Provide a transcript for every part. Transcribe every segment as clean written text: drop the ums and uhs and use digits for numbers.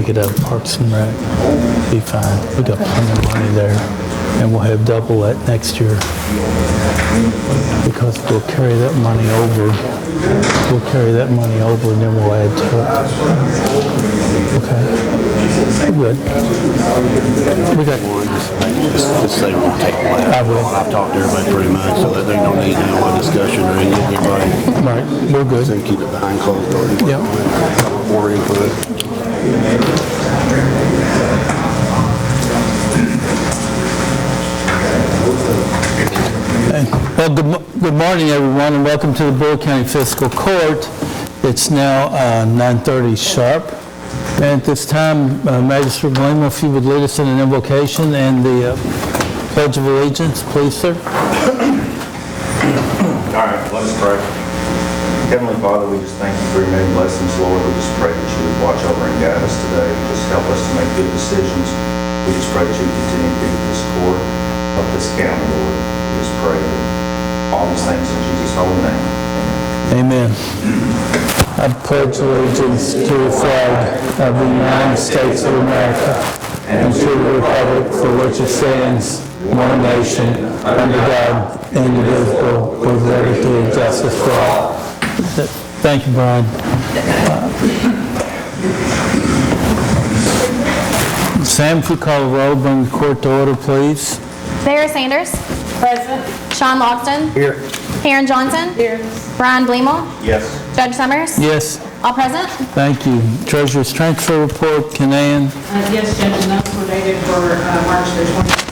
take it out of Parks and Rec. Be fine. We got plenty of money there, and we'll have double that next year. Because we'll carry that money over. We'll carry that money over, and then we'll add to it. Okay. We're good. We got one. Just say we'll take it away. I will. I've talked to everybody pretty much, so that there's no need to have a discussion or anything. Everybody, right. We're good. so keep it behind closed doors. Yep. More input. Well, good morning, everyone, and welcome to the Bullitt County Fiscal Court. It's now 9:30 sharp. And at this time, Magistrate Bullitt, if you would lead us in an invocation and the Pledge of Allegiance, please, sir. All right, let us pray. Heavenly Father, we just thank you for your many blessings, Lord. We just pray that you would watch over and guide us today. Just help us to make good decisions. We just pray that you would continue to be with this court, of this county, Lord. We just pray all these things in Jesus' holy name. Amen. I pledge allegiance to the flag of the United States of America and to the republic for which it stands, one nation, under God, indivisible, with liberty and justice for all. Thank you, Brian. Sam, if you call the roll, bring the court to order, please. Sarah Sanders. Present. Sean Logston. Here. Karen Johnson. Here. Brian Bleemel. Yes. Judge Summers. Yes. All present. Thank you. Treasurer's transfer report, Canaan. Yes, Judge, and those were dated for March the 21st.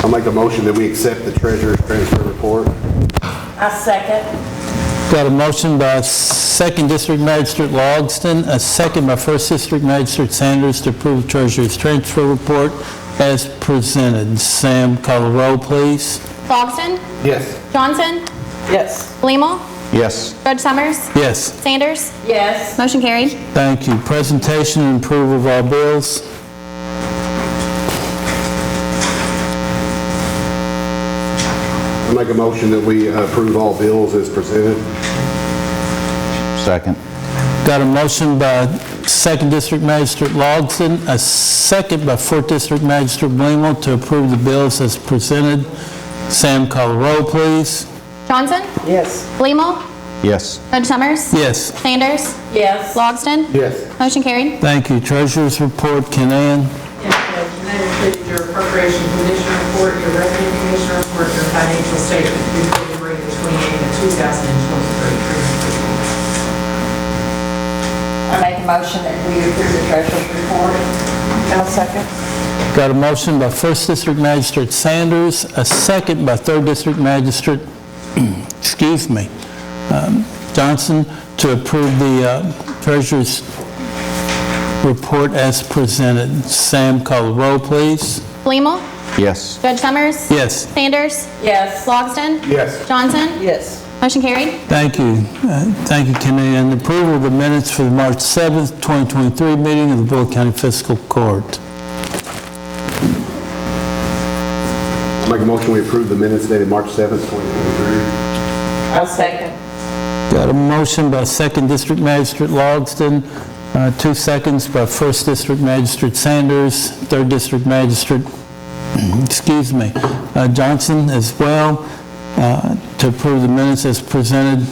I'll make a motion that we accept the treasurer's transfer report. I second. Got a motion by 2nd District Magistrate Logston, a second by 1st District Magistrate Sanders to approve the Treasurer's transfer report as presented. Sam, call the roll, please. Logston. Yes. Johnson. Yes. Bleemel. Yes. Judge Summers. Yes. Sanders. Yes. Motion carried. Thank you. Presentation and approval of all bills. I'll make a motion that we approve all bills as presented. Second. Got a motion by 2nd District Magistrate Logston, a second by 4th District Magistrate Bleemel to approve the bills as presented. Sam, call the roll, please. Johnson. Yes. Bleemel. Yes. Judge Summers. Yes. Sanders. Yes. Logston. Yes. Motion carried. Thank you. Treasurer's report, Canaan. Yes, Judge, and that included your appropriation commissioner report, your revenue commissioner report, your financial statement through February the 28th of 2023. I make a motion that we approve the treasurer's report. I'll second. Got a motion by 1st District Magistrate Sanders, a second by 3rd District Magistrate, Johnson, to approve the Treasurer's report as presented. Sam, call the roll, please. Bleemel. Yes. Judge Summers. Yes. Sanders. Yes. Logston. Yes. Johnson. Yes. Motion carried. Thank you. Thank you, Canaan. Approval of the minutes for the March 7th, 2023 meeting of the Bullitt County Fiscal Court. I'll make a motion we approve the minutes dated March 7th, 2023. I'll second. Got a motion by 2nd District Magistrate Logston, 2 seconds by 1st District Magistrate Sanders, 3rd District Magistrate, Johnson as well, to approve the minutes as presented.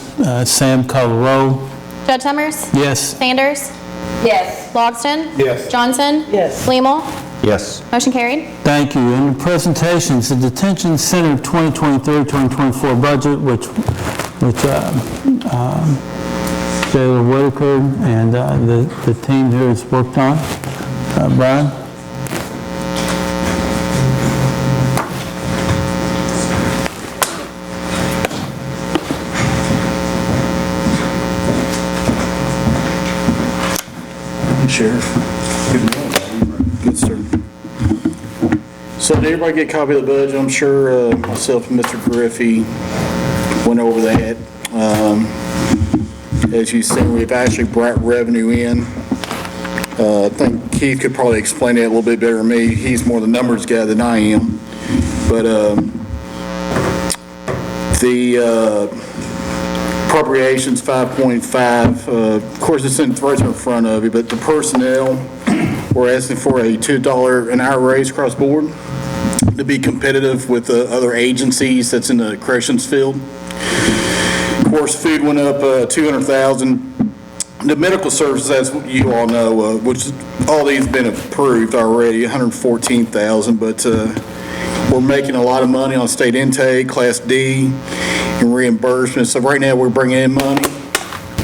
Sam, call the roll. Judge Summers. Yes. Sanders. Yes. Logston. Yes. Johnson. Yes. Bleemel. Yes. Motion carried. Thank you. In the presentations, the Detention Center 2023-2024 budget, which Jailer Whitaker and the team here has worked on. Brian? Sheriff. Good morning. Good, sir. So did everybody get a copy of the budget? I'm sure myself and Mr. Griffey went over that. As you see, we've actually brought revenue in. I think Keith could probably explain that a little bit better than me. He's more the numbers guy than I am. But appropriations 5.5. Of course, it's right in front of you, but the personnel, we're asking for a $2 an hour raise across the board to be competitive with the other agencies that's in the corrections field. Of course, food went up $200,000. The medical services, as you all know, which all these have been approved already, $114,000, but we're making a lot of money on state intake, Class D, and reimbursement. So right now we're bringing in money.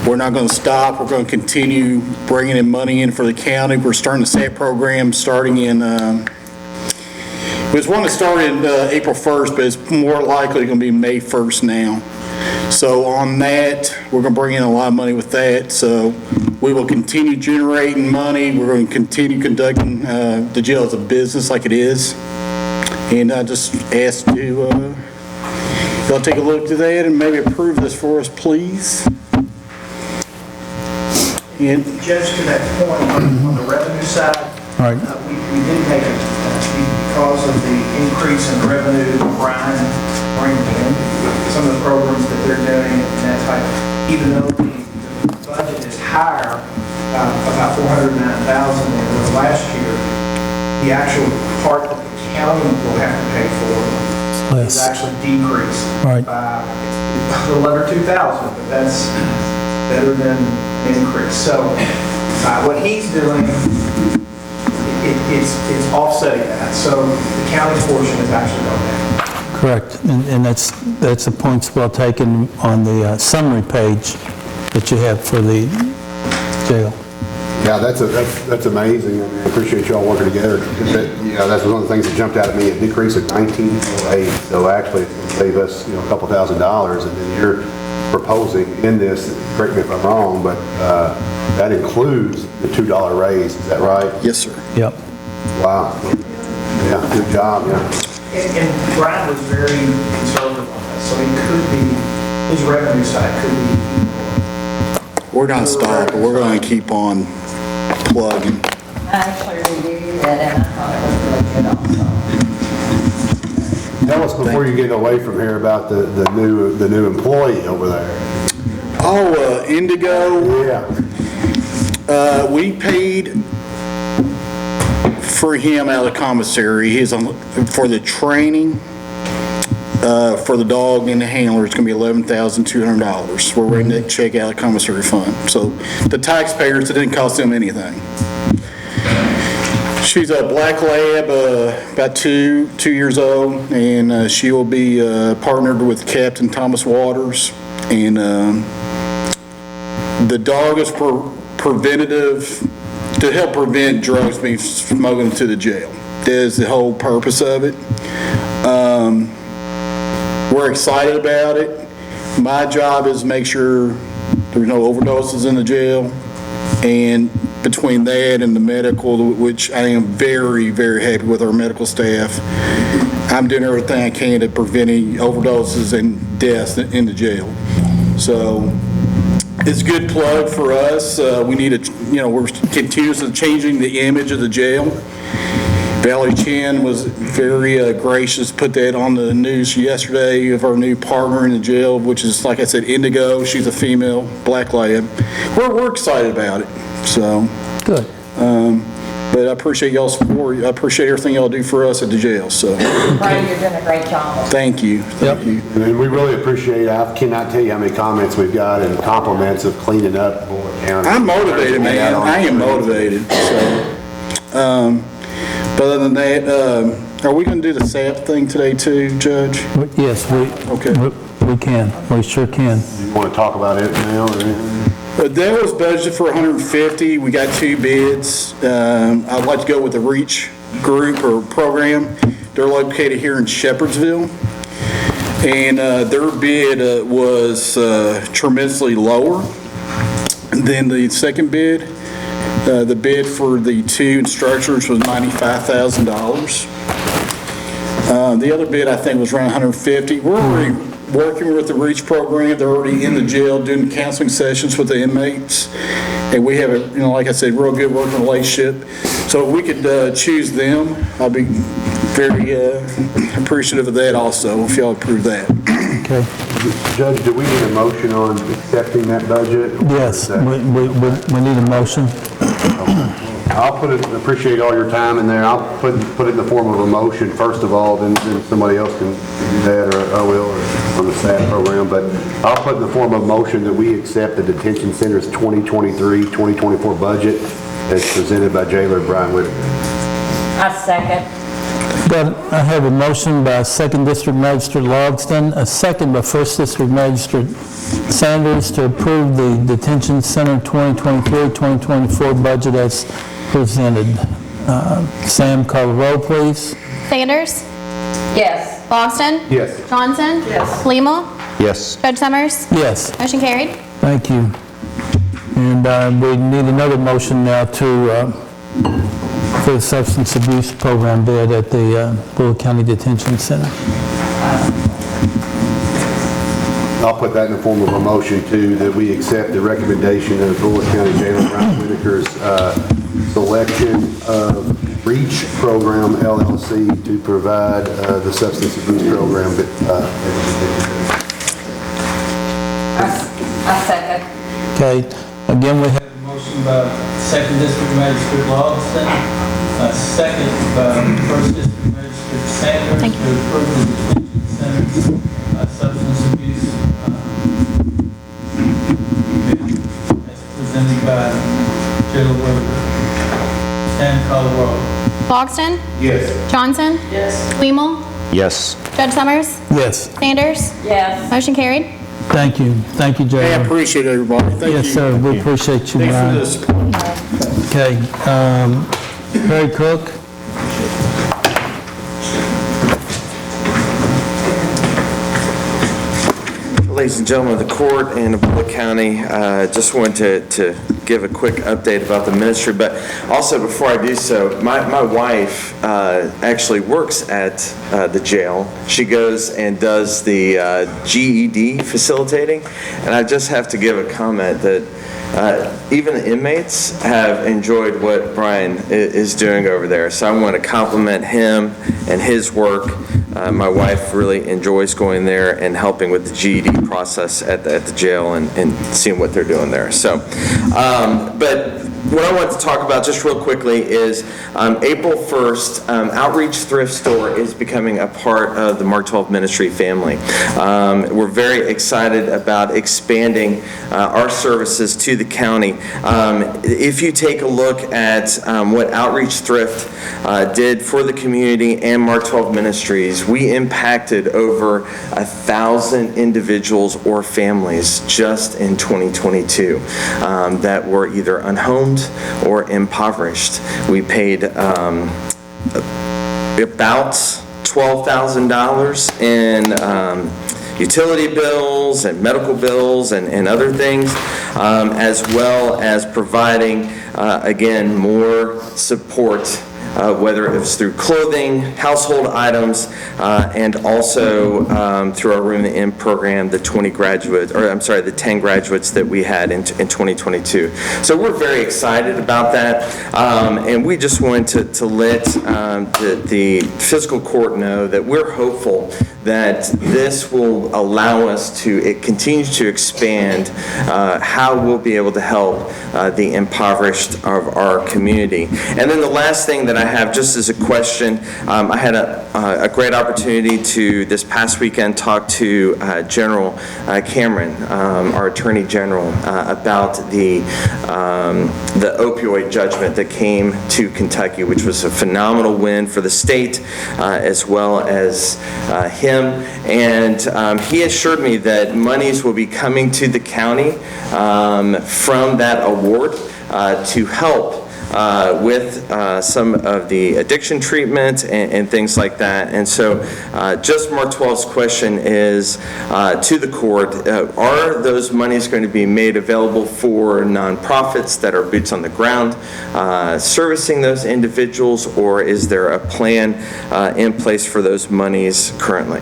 We're not going to stop. We're going to continue bringing in money in for the county. We're starting the SAT program starting in, it was one that started April 1st, but it's more likely going to be May 1st now. So on that, we're going to bring in a lot of money with that. So we will continue generating money. We're going to continue conducting the jail as a business like it is. And I just ask you, y'all take a look at that and maybe approve this for us, please. And Judge, to that point, on the revenue side, Right. we did make it, because of the increase in revenue, Brian bringing in some of the programs that they're doing and that type, even though the budget is higher, about $409,000 than it was last year, the actual part that the county will have to pay for is Less. actually decreased Right. by a little under $2,000, but that's better than an increase. So what he's doing, it's offsetting that. So the county's portion is actually going down. Correct, and that's the points well taken on the summary page that you have for the jail. Yeah, that's amazing. I mean, I appreciate y'all working together. That's one of the things that jumped out at me, a decrease of 19.08. So actually, it's going to save us, a couple $1,000s, and then you're proposing in this, correct me if I'm wrong, but that includes the $2 raise, is that right? yes, sir. Yep. Wow. Yeah, good job, yeah. And Brian was very conservative on that, so it could be, his revenue side could be more. We're not stopping. We're going to keep on plugging. I actually reviewed that and I thought it was really good also. Tell us before you get away from here about the new employee over there. Oh, Indigo. Yeah. We paid for him out of the commissary. He's on for the training for the dog and the handler. It's going to be $11,200. We're writing that check out of the commissary fund. So the taxpayers, it didn't cost them anything. She's a black lab, about two years old, and she will be partnered with Captain Thomas Waters. And the dog is preventative to help prevent drugs being smuggled into the jail. That is the whole purpose of it. We're excited about it. My job is to make sure there's no overdoses in the jail, and between that and the medical, which I am very, very happy with our medical staff, I'm doing everything I can to prevent any overdoses and deaths in the jail. So it's a good plug for us. We need to, we're continuously changing the image of the jail. Valerie Chan was very gracious, put that on the news yesterday of our new partner in the jail, which is, like I said, Indigo. She's a female black lab. We're excited about it. So, Good. but I appreciate y'all's support. I appreciate everything y'all do for us at the jail. So, Brian, you're doing a great job. thank you. Thank you. And we really appreciate it. I cannot tell you how many comments we've got and compliments of cleaning up Bullitt County. I'm motivated, man. I am motivated. So, but other than that, are we going to do the SAP thing today too, Judge? Yes, Okay. we can. We sure can. You want to talk about it now? Or anything? That was budgeted for 150. We got 2 bids. I'd like to go with the REACH group or program. They're located here in Shepherdsville. And their bid was tremendously lower than the second bid. The bid for the 2 instructors was $95,000. The other bid, I think, was around $150,000. We're already working with the REACH program. They're already in the jail doing counseling sessions with the inmates. And we have a, like I said, real good working relationship. So if we could choose them, I'd be very appreciative of that also, if y'all approve that. Okay. Judge, do we need a motion on accepting that budget? or Yes, is that- we need a motion. I'll put it, appreciate all your time in there. I'll put it in the form of a motion first of all, then somebody else can do that, or I will, or on the staff program. But I'll put in the form of motion that we accept the detention center's 2023-2024 budget as presented by Jailer Brian Whitaker. I second. I have a motion by 2nd District Magistrate Logsdon, a second by 1st District Magistrate Sanders to approve the Detention Center 2023-2024 budget as presented. Sam, call the roll, please. Sanders. Yes. Logsdon. Yes. Johnson. Yes. Lima. Yes. Judge Summers. Yes, Motion carried. thank you. And we need another motion now for the substance abuse program bid at the Bullitt County Detention Center. I'll put that in the form of a motion too, that we accept the recommendation of Bullitt County Jailer Brian Whitaker's selection of REACH Program LLC to provide the substance abuse program. I second. Okay, again, we have Motion by 2nd District Magistrate Logsdon, second by 1st District Magistrate Sanders Thank to approve the detention center's substance abuse bid as presented by Jailer Whitaker. Stand call the roll. Logsdon. Yes. Johnson. Yes. Lima. Yes. Judge Summers. yes, Sanders. Yes. Motion carried. thank you, Hey, I Jailer. appreciate everybody. Thank you. Yes, sir, we appreciate you, Thanks for Brian. this. Okay, Perry Cook. Ladies and gentlemen of the court and of Bullitt County, just wanted to give a quick update about the ministry, but also before I do so, my wife actually works at the jail. She goes and does the GED facilitating, and I just have to give a comment that even the inmates have enjoyed what Brian is doing over there. So I want to compliment him and his work. My wife really enjoys going there and helping with the GED process at the jail and seeing what they're doing there. So, but what I want to talk about just real quickly is April 1st, Outreach Thrift Store is becoming a part of the Mark 12 Ministry family. We're very excited about expanding our services to the county. If you take a look at what Outreach Thrift did for the community and Mark 12 Ministries, we impacted over 1,000 individuals or families just in 2022 that were either unhomed or impoverished. We paid about $12,000 in utility bills and medical bills and other things, as well as providing, again, more support, whether it was through clothing, household items, and also through our Room to End program, the 10 graduates that we had in 2022. So we're very excited about that, and we just wanted to let the fiscal court know that we're hopeful that this will allow us to continue to expand how we'll be able to help the impoverished of our community. And then the last thing that I have just as a question, I had a great opportunity to this past weekend talk to General Cameron, our Attorney General, about the opioid judgment that came to Kentucky, which was a phenomenal win for the state as well as him. And he assured me that monies will be coming to the county from that award to help with some of the addiction treatment and things like that. And so just Mark 12's question is to the court, are those monies going to be made available for nonprofits that are boots on the ground servicing those individuals, or is there a plan in place for those monies currently?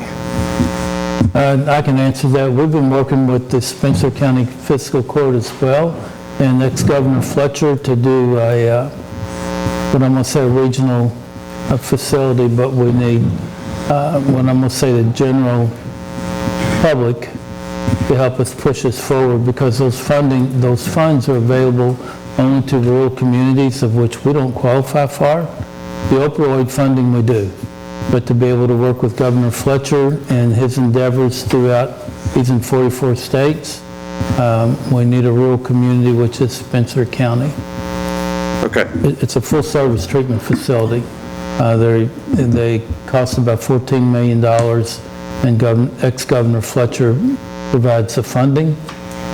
I can answer that. We've been working with the Spencer County Fiscal Court as well, and ex-Governor Fletcher to do what I'm going to say a regional facility, but we need, what I'm going to say the general public to help us push this forward, because those funds are available only to rural communities, of which we don't qualify for. The opioid funding we do, but to be able to work with Governor Fletcher and his endeavors throughout, he's in 44 states, we need a rural community, which is Spencer County. Okay. It's a full-service treatment facility. They cost about $14 million, and ex-Governor Fletcher provides the funding.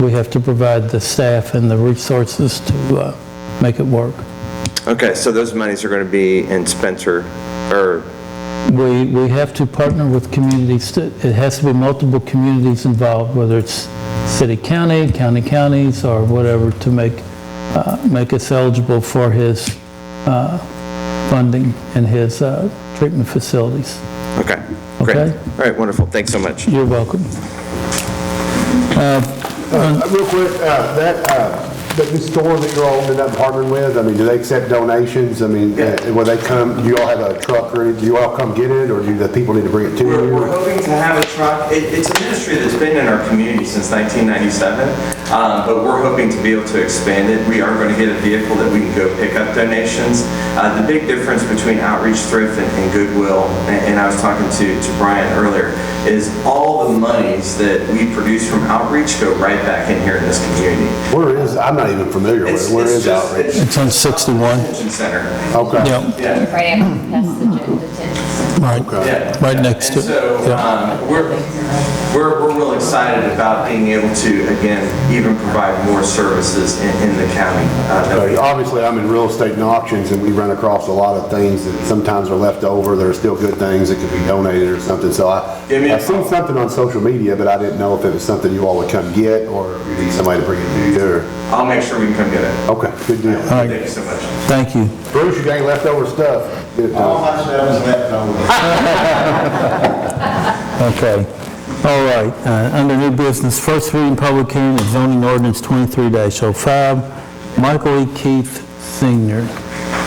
We have to provide the staff and the resources to make it work. Okay, so those monies are going to be in Spencer, or? We have to partner with communities. It has to be multiple communities involved, whether it's city, counties, or whatever, to make us eligible for his funding and his treatment facilities. Okay, great. Okay? All right, wonderful. Thanks so much. You're welcome. Real quick, that new store that you're all ended up partnering with, I mean, do they accept donations? I mean, will they come, do you all have a truck, or do you all come get it, or do the people need to bring it to you? We're hoping to have a truck. It's a ministry that's been in our community since 1997, but we're hoping to be able to expand it. We are going to get a vehicle that we can go pick up donations. The big difference between Outreach, Thrift, and Goodwill, and I was talking to Brian earlier, is all the monies that we produce from Outreach go right back in here in this community. Where is, I'm not even familiar with it. Where is Outreach? It's on 61. Detention Center. Okay. Yep, Yeah. Right after past the detention center. right, Yeah. right next to And it. so, Yeah. we're real excited about being able to, again, even provide more services in the county. Obviously, I'm in real estate and auctions, and we run across a lot of things that sometimes are left over. There are still good things that could be donated or something. So I've seen something on social media, but I didn't know if it was something you all would come get, or if you need somebody to bring it to you. Or... I'll make sure we can come get it. Okay, good deal. All right. Thank you so much. Thank you. Bruce, you got any leftover stuff? Get it to All us. my stuff is leftover. Okay. All right. Under new business, first reading public hearing of zoning ordinance 23-05. Michael E. Keith Sr.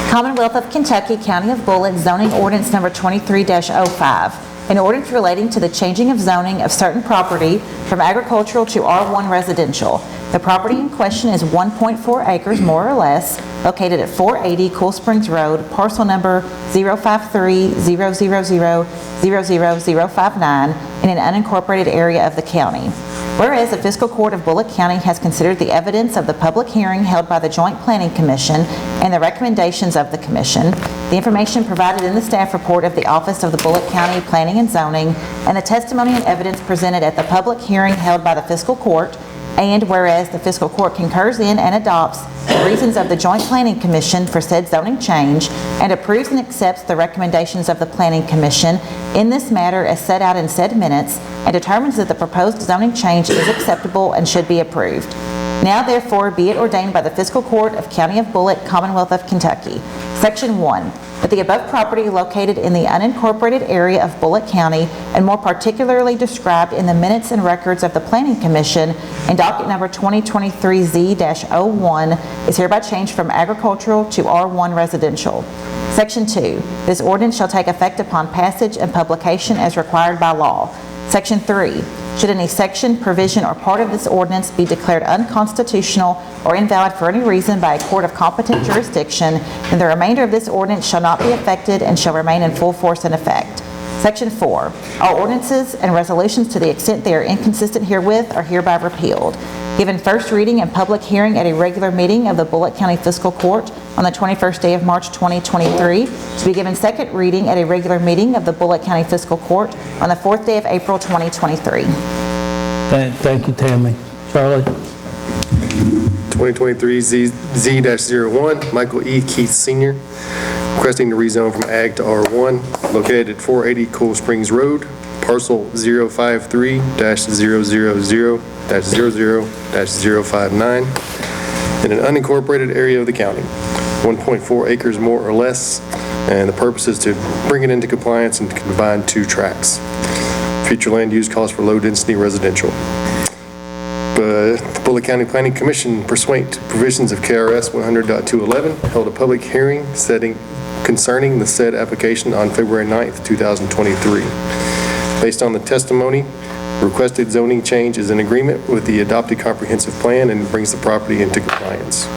Commonwealth of Kentucky, County of Bullitt, zoning ordinance number 23-05. An ordinance relating to the changing of zoning of certain property from agricultural to R1 residential. The property in question is 1.4 acres, more or less, located at 480 Cool Springs Road, parcel number 053-000-00059, in an unincorporated area of the county. Whereas the Fiscal Court of Bullitt County has considered the evidence of the public hearing held by the Joint Planning Commission and the recommendations of the commission, the information provided in the staff report of the Office of the Bullitt County Planning and Zoning, and the testimony and evidence presented at the public hearing held by the Fiscal Court, and whereas the Fiscal Court concurs in and adopts the reasons of the Joint Planning Commission for said zoning change, and approves and accepts the recommendations of the Planning Commission in this matter as set out in said minutes, and determines that the proposed zoning change is acceptable and should be approved. Now therefore be it ordained by the Fiscal Court of County of Bullitt, Commonwealth of Kentucky. Section 1. That the above property located in the unincorporated area of Bullitt County, and more particularly described in the minutes and records of the Planning Commission in docket number 2023Z-01, is hereby changed from agricultural to R1 residential. Section 2. This ordinance shall take effect upon passage and publication as required by law. Section 3. Should any section, provision, or part of this ordinance be declared unconstitutional or invalid for any reason by a court of competent jurisdiction, then the remainder of this ordinance shall not be affected and shall remain in full force and effect. Section 4. All ordinances and resolutions to the extent they are inconsistent herewith are hereby repealed. Given first reading and public hearing at a regular meeting of the Bullitt County Fiscal Court on the 21st day of March 2023, to be given second reading at a regular meeting of the Bullitt County Fiscal Court on the 4th day of April 2023. Thank you, Tammy. Charlie? 2023 Z-01, Michael E. Keith Sr., requesting to rezone from Ag to R1, located at 480 Cool Springs Road, parcel 053-000-00-059, in an unincorporated area of the county, 1.4 acres more or less, and the purpose is to bring it into compliance and combine two tracts. Future land use calls for low-density residential. The Bullitt County Planning Commission, pursuant to provisions of KRS 100.211, held a public hearing concerning the said application on February 9th, 2023. Based on the testimony Requested zoning change is in agreement with the adopted comprehensive plan and brings the property into compliance.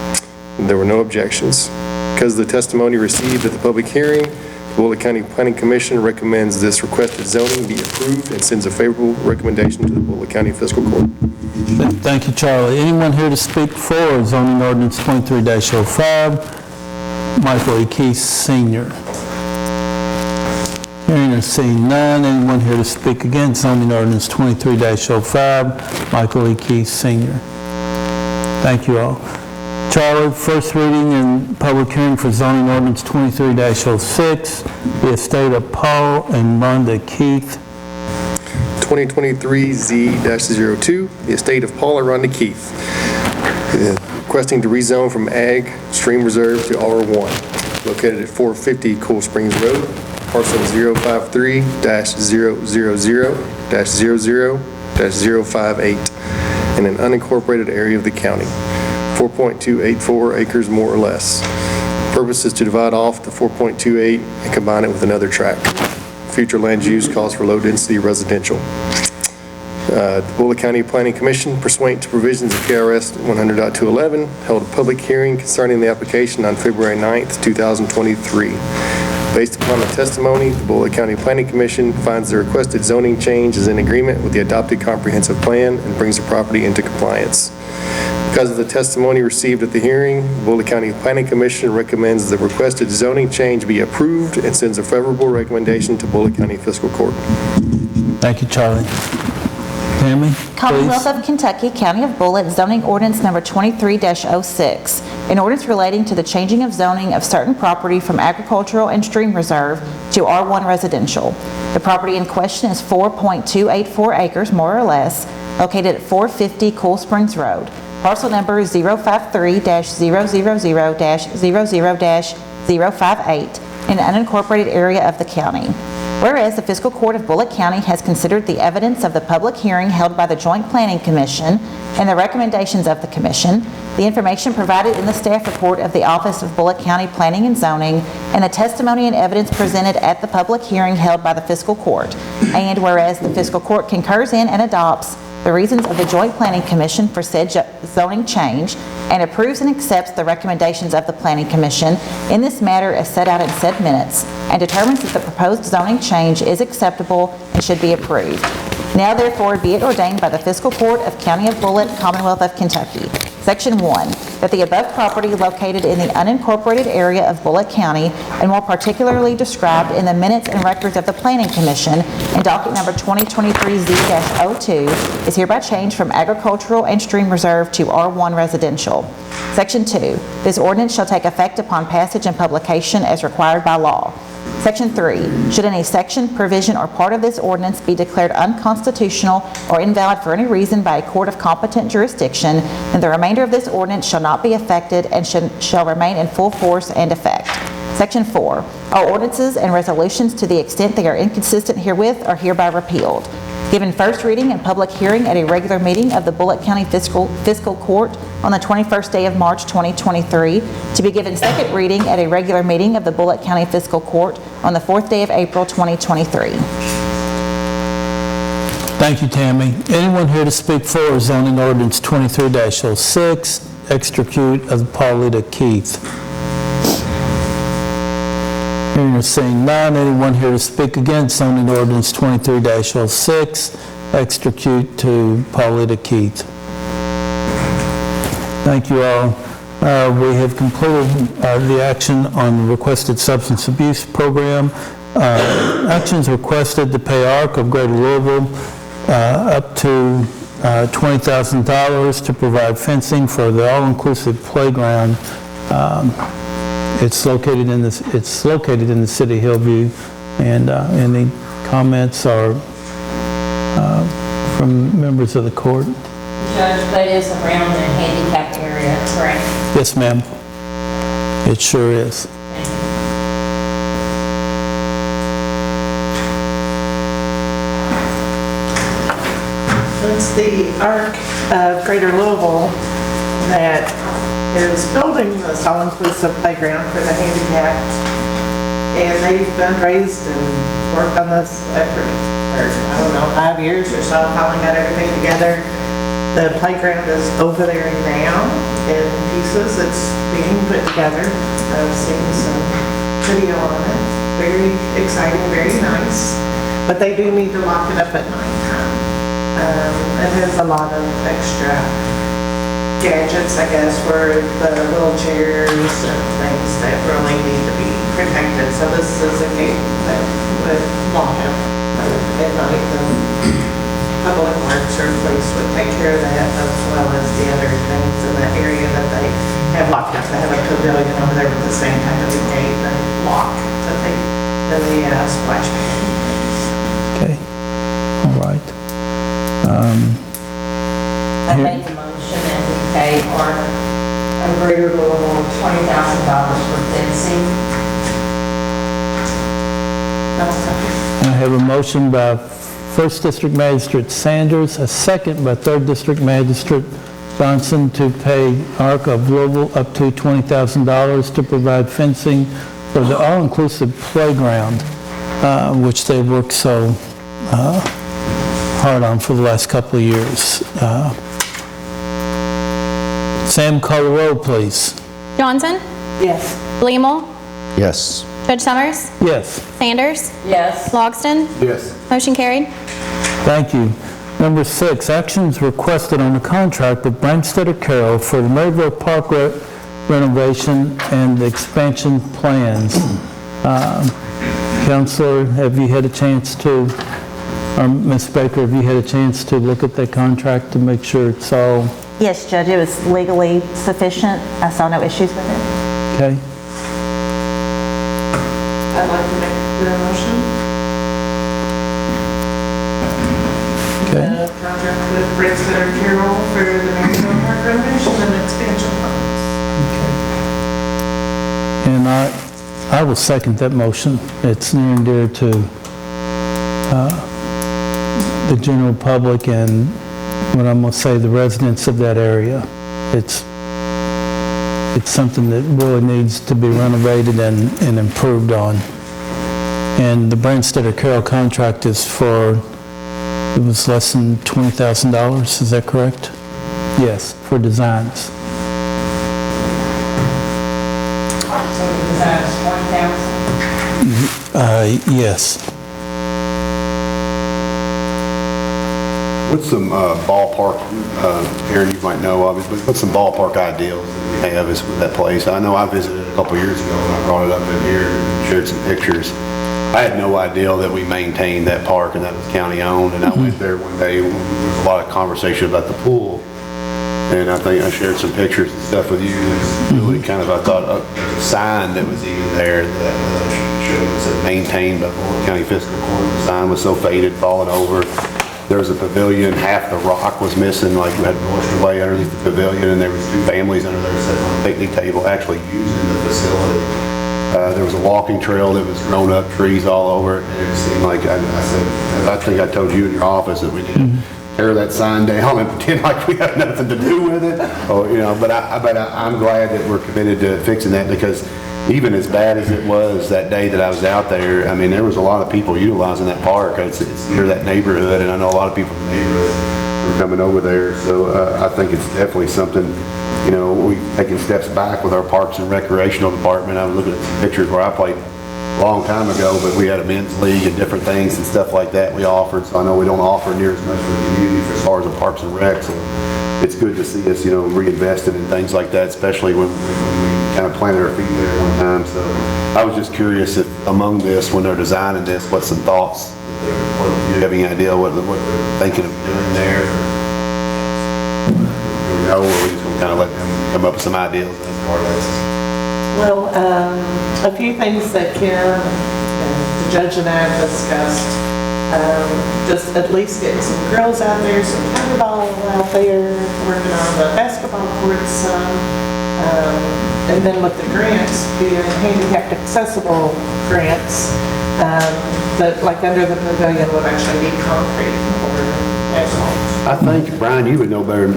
There were no objections. Because of the testimony received at the public hearing, the Bullitt County Planning Commission recommends this requested zoning be approved and sends a favorable recommendation to the Bullitt County Fiscal Court. Thank you, Charlie. Anyone here to speak for zoning ordinance 23-05? Michael E. Keith Sr. Hearing or seeing none, anyone here to speak against zoning ordinance 23-05? Michael E. Keith Sr. Thank you all. Charlie, first reading and public hearing for zoning ordinance 23-06, the estate of Paul and Rhonda Keith. 2023-Z-02, the estate of Paul and Rhonda Keith, requesting to rezone from Ag Stream Reserve to R1, located at 450 Cool Springs Road, parcel 053-000-00-058, in an unincorporated area of the county, 4.284 acres more or less. Purpose is to divide off the 4.28 and combine it with another tract. Future land use calls for low-density residential. The Bullitt County Planning Commission, pursuant to provisions of KRS 100.211, held a public hearing concerning the application on February 9th, 2023. Based upon the testimony, the Bullitt County Planning Commission finds the requested zoning change is in agreement with the adopted comprehensive plan and brings the property into compliance. Because of the testimony received at the hearing, the Bullitt County Planning Commission recommends the requested zoning change be approved and sends a favorable recommendation to Bullitt County Fiscal Court. Thank you, Charlie. Tammy, Commonwealth please. of Kentucky, County of Bullitt, zoning ordinance number 23-06, an ordinance relating to the changing of zoning of certain property from agricultural and stream reserve to R1 residential. The property in question is 4.284 acres, more or less, located at 450 Cool Springs Road. Parcel number 053-000-00-058 in an unincorporated area of the county. Whereas the Fiscal Court of Bullitt County has considered the evidence of the public hearing held by the Joint Planning Commission and the recommendations of the Commission, the information provided in the staff report of the Office of Bullitt County Planning and Zoning, and the testimony and evidence presented at the public hearing held by the Fiscal Court. And whereas the Fiscal Court concurs in and adopts the reasons of the Joint Planning Commission for said zoning change and approves and accepts the recommendations of the Planning Commission in this matter as set out in said minutes, and determines that the proposed zoning change is acceptable and should be approved. Now therefore be it ordained by the Fiscal Court of County of Bullitt, Commonwealth of Kentucky. Section 1, that the above property located in the unincorporated area of Bullitt County, and more particularly described in the minutes and records of the Planning Commission in docket number 2023-Z-02, is hereby changed from agricultural and stream reserve to R1 residential. Section 2, this ordinance shall take effect upon passage and publication as required by law. Section 3, should any section, provision, or part of this ordinance be declared unconstitutional or invalid for any reason by a court of competent jurisdiction, then the remainder of this ordinance shall not be affected and shall remain in full force and effect. Section 4, all ordinances and resolutions to the extent they are inconsistent herewith are hereby repealed. Given first reading and public hearing at a regular meeting of the Bullitt County Fiscal Court on the 21st day of March 2023, to be given second reading at a regular meeting of the Bullitt County Fiscal Court on the 4th day of April 2023. Thank you, Tammy. Anyone here to speak for zoning ordinance 23-06, execute of Pauletta Keith? Hearing or seeing none, anyone here to speak against zoning ordinance 23-06, execute to Pauletta Keith? Thank you all. We have completed the action on the requested substance abuse program. Actions requested to pay ARC of Greater Louisville up to $20,000 to provide fencing for the all-inclusive playground. It's located in the city of Hillview, and any comments are from members of the court? Judge, that is around the handicapped area, correct? Yes, ma'am. It sure is. It's the ARC of Greater Louisville that is building this all-inclusive playground for the handicapped. And they've fundraised and worked on this effort or I don't know, 5 years or so, finally got everything together. The playground is over there now in pieces. It's being put together. I've seen some video on it. Very exciting, very nice. But they do need to lock it up at nighttime. It has a lot of extra gadgets, I guess, for the wheelchairs and things that really need to be protected. So this is a gate that would lock up at night. Public Works or police would take care of that, as well as the other things in that area that they have locked up. They have a pavilion over there with the same type of a gate and lock that they, in the splash pad. Okay, all right. I made the motion and we paid our greater Louisville $20,000 for fencing. I have a motion by First District Magistrate Sanders, a second by Third District Magistrate Johnson to pay ARC of Louisville up to $20,000 to provide fencing for the all-inclusive playground, which they worked so hard on for the last couple of years. Sam, call the roll, please. Johnson? Yes. Blumel? Yes. Judge Summers? Yes. Sanders? Yes. Logston? Yes. Motion carried. Thank you. Number 6, actions requested on the contract with Branstetter Carroll for the Maryville Park renovation and expansion plans. Counselor, have you had a chance to, or Ms. Baker, have you had a chance to look at that contract to make sure it's all Yes, Judge, it was legally sufficient. I saw no issues with it. okay? I'd like to make the motion. Okay. The contract with Branstetter Carroll for the Maryville Park renovation and expansion plans. And I will second that motion. It's near and dear to the general public and what I'm going to say, the residents of that area. It's something that really needs to be renovated and improved on. And the Branstetter Carroll contract is for, it was less than $20,000, is that correct? Yes, for designs. So the design is $20,000? Yes. What's some ballpark, Aaron, you might know of it, but what's some ballpark ideals that we have is with that place? I know I visited a couple years ago and I brought it up in here and shared some pictures. I had no idea that we maintained that park and that was county owned, and I went there one day, there was a lot of conversation about the pool, and I think I shared some pictures and stuff with you. It's really kind of, I thought, a sign that was even there that showed us that maintained by Bullitt County Fiscal Court. The sign was so faded, falling over. There was a pavilion, half the rock was missing, like we had washed away underneath the pavilion, and there was 2 families under there sitting on a picnic table actually using the facility. There was a walking trail that was grown up, trees all over it, and it seemed like, I said, I think I told you in your office that we need to tear that sign down and pretend like we have nothing to do with it. Or, you know, but I'm glad that we're committed to fixing that, because even as bad as it was that day that I was out there, I mean, there was a lot of people utilizing that park. It's near that neighborhood, and I know a lot of people in the neighborhood were coming over there. So I think it's definitely something, you know, we've taken steps back with our Parks and Recreational Department. I was looking at some pictures where I played a long time ago, but we had a men's league and different things and stuff like that we offered. So I know we don't offer near as much for the community as far as the Parks and Rec. So it's good to see us, you know, reinvesting in things like that, especially when we kind of planted our feet there one time. So I was just curious if among this, when they're designing this, what's some thoughts? Do you have any idea what they're thinking of doing there? Or we just gonna kind of let them come up with some ideas as part of this? Well, a few things that Kim, the judge and I have discussed, just at least getting some girls out there, some tetherball out there, working on the basketball courts some, and then with the grants, being handicapped accessible grants, that like under the pavilion would actually be concrete or asphalt. I think, Brian, you would know better.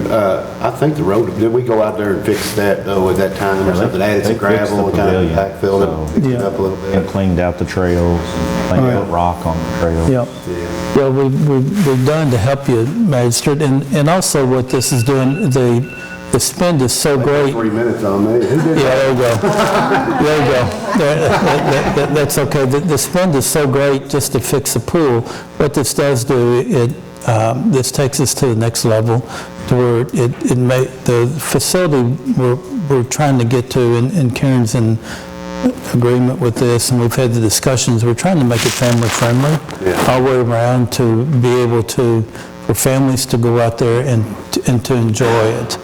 I think the road, did we go out there and fix that though at that time or something? Added some gravel, kind of backfilled it, fixed it up a little bit. And cleaned out the trails, and cleaned out rock on the trails. Yep. Yeah. Well, we've done to help you, Magistrate, and also what this is doing, the spend is so great. 3 minutes on me. Who did Yeah, there you go. There you go. That's okay. The spend is so great just to fix the pool. What this does do, this takes us to the next level, to where the facility we're trying to get to, and Karen's in agreement with this, and we've had the discussions, we're trying to make it family friendly all the way around, to be able to, for families to go out there and to enjoy it.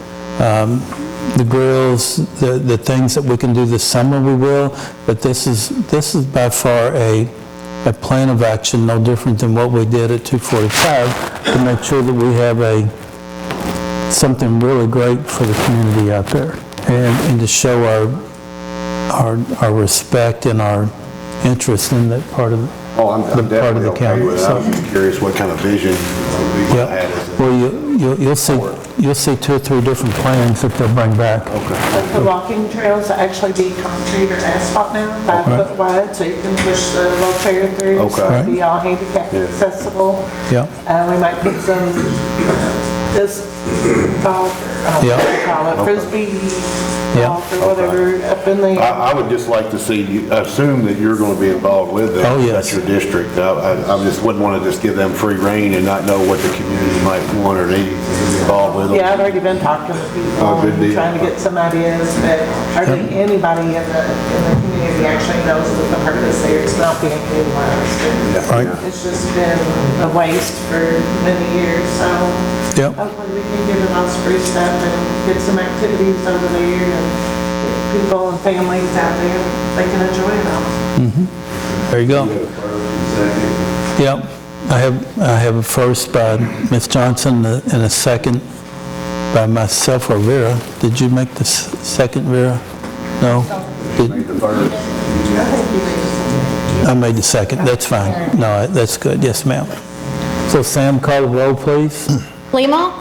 The grills, the things that we can do this summer, we will, but this is by far a plan of action, no different than what we did at 245, to make sure that we have something really great for the community out there, and to show our respect and our interest in that part of I'm the part of definitely the okay county. with it. I was just curious what kind of vision we had. Well, you'll see 2 or 3 different plans that they'll bring back. The walking trails will actually be concrete or asphalt now, 5 foot wide, so you can push the wheelchair through, so it'll be all handicap accessible. Yeah. We might put some disc golf, what do you call it, frisbee golf or whatever up in there. I would just like to see you, assume that you're going to be involved with that. Oh, yes. That's your district. I just wouldn't want to just give them free rein and not know what the community might want or need to be involved with. Yeah, I've already been talking to people good deal. and trying to get some ideas, but hardly anybody in the community actually knows that the purpose there is not being utilized. Right. It's just been a waste for many years, so Yep. hopefully we can get it all spruced up and get some activities over there and get people and families out there, they can enjoy it all. There you go. Yep. I have a first by Ms. Johnson and a second by myself or Vera. Did you make the second, Vera? No? I made the second. That's fine. No, that's good. Yes, ma'am. So Sam, call the roll, please. Lima?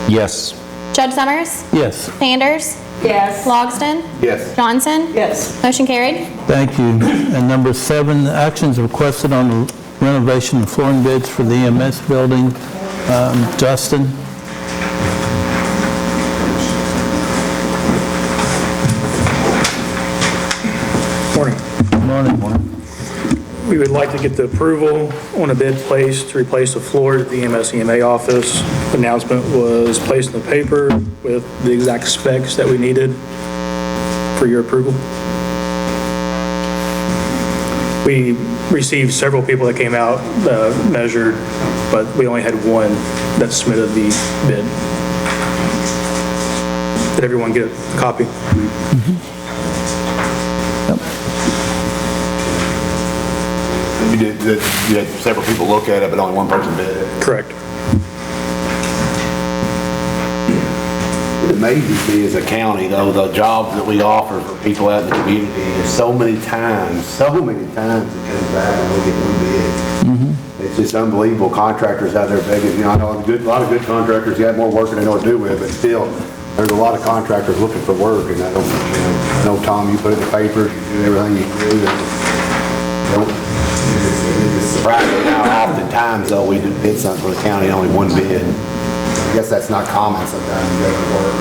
Yes. Judge Summers? Yes. Sanders? Yes. Logston? Yes. Johnson? Yes. Motion carried. Thank you. And number 7, actions requested on the renovation and flooring bids for the EMS building. Justin? Morning. Morning. We would like to get the approval on a bid placed to replace the floor at the EMS/EMA office. The announcement was placed in the paper with the exact specs that we needed for your approval. We received several people that came out, measured, but we only had one that submitted the bid. Did everyone get a copy? You had several people look at it, but only one person bid it. Correct. It amazes me as a county, though, the jobs that we offer for people out in the community, there's so many times it comes back and we get one bid. It's just unbelievable. Contractors out there begging, I know a lot of good contractors, you have more work than they know what to do with, but still, there's a lot of contractors looking for work, and I know, Tom, you put it in the paper, you do everything you do, it's surprising how oftentimes, though, we do bid something for the county, only one bid. I guess that's not common sometimes. You go to work,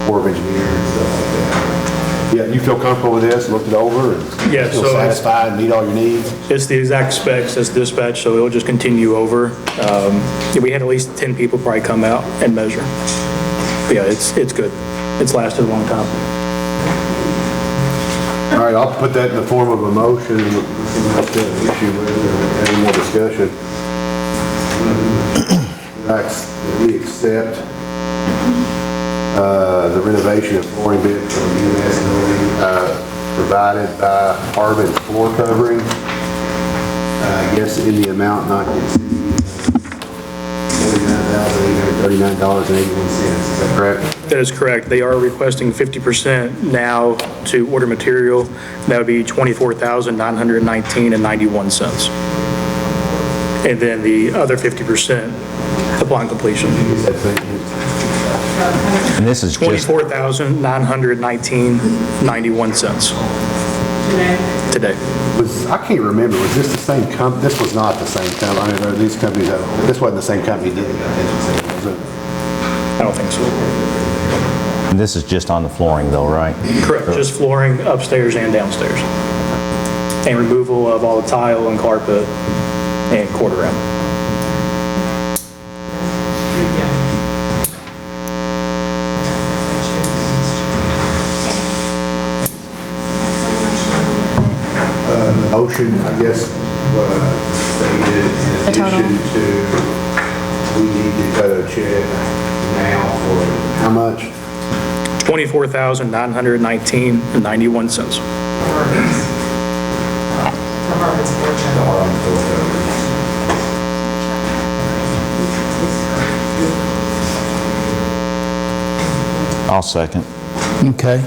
Corps of Engineers and stuff like that. Yeah, you feel comfortable with this, looked it over, and Yeah, feel so satisfied, meet all your needs? It's the exact specs as dispatch, so it'll just continue over. We had at least 10 people probably come out and measure. But yeah, it's good. It's lasted a long time. All right, I'll put that in the form of a motion, and we'll see what the issue is, or any more discussion. We accept the renovation of flooring bid for the EMS building provided by Harbin Floor Covering. I guess in the amount not to exceed $49,839.81. Is that correct? That is correct. They are requesting 50% now to order material. That would be $24,919.91. And then the other 50% upon completion. And this is just... $24,919.91. today. I can't remember, was this the same this was not the same company, I mean, are these companies, this wasn't the same company that did the contingency, was it? I don't think so. And this is just on the flooring though, right? Correct, just flooring upstairs and downstairs. And removal of all the tile and carpet and quarter round. Motion, I guess, stated in addition to, we need to cut a check now for how much? $24,919.91. I'll second. Okay.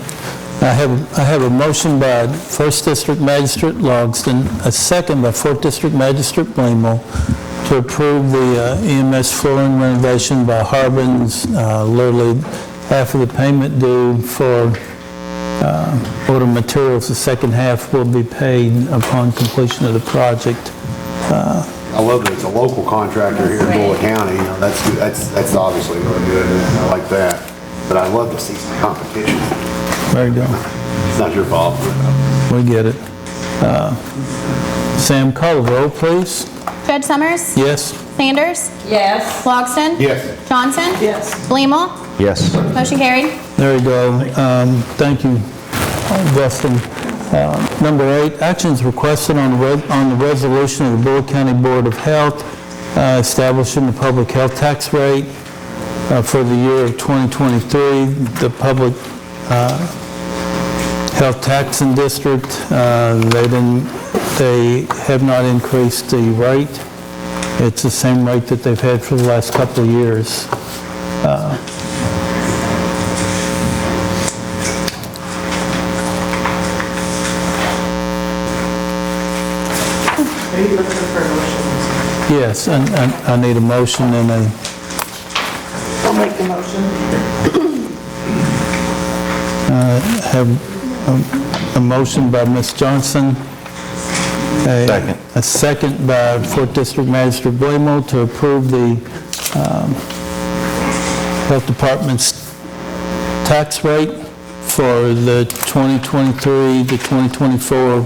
I have a motion by 1st District Magistrate Logsdon, a second by 4th District Magistrate Blamel to approve the EMS flooring renovation by Harbin's. Literally half of the payment due for order materials, the second half will be paid upon completion of the project. I love that it's a local contractor here in Bullitt County, you know, that's obviously really good, and I like that. But I love to see some competition. There you go. It's not your fault. We get it. Sam, call the roll, please. Judge Summers? Yes. Sanders? Yes. Logsdon? Yes. Johnson? Yes. Blamel? Yes. Motion carried. There you go. Thank you, Dustin. Number 8, actions requested on the resolution of the Bullitt County Board of Health establishing the public health tax rate for the year of 2023. The public health taxing district, they have not increased the rate. It's the same rate that they've had for the last couple of years. Are you looking for a motion? Yes, and I need a motion and a... I'll make the motion. Have a motion by Ms. Johnson. Second. A second by 4th District Magistrate Blamel to approve the Health Department's tax rate for the 2023 to 2024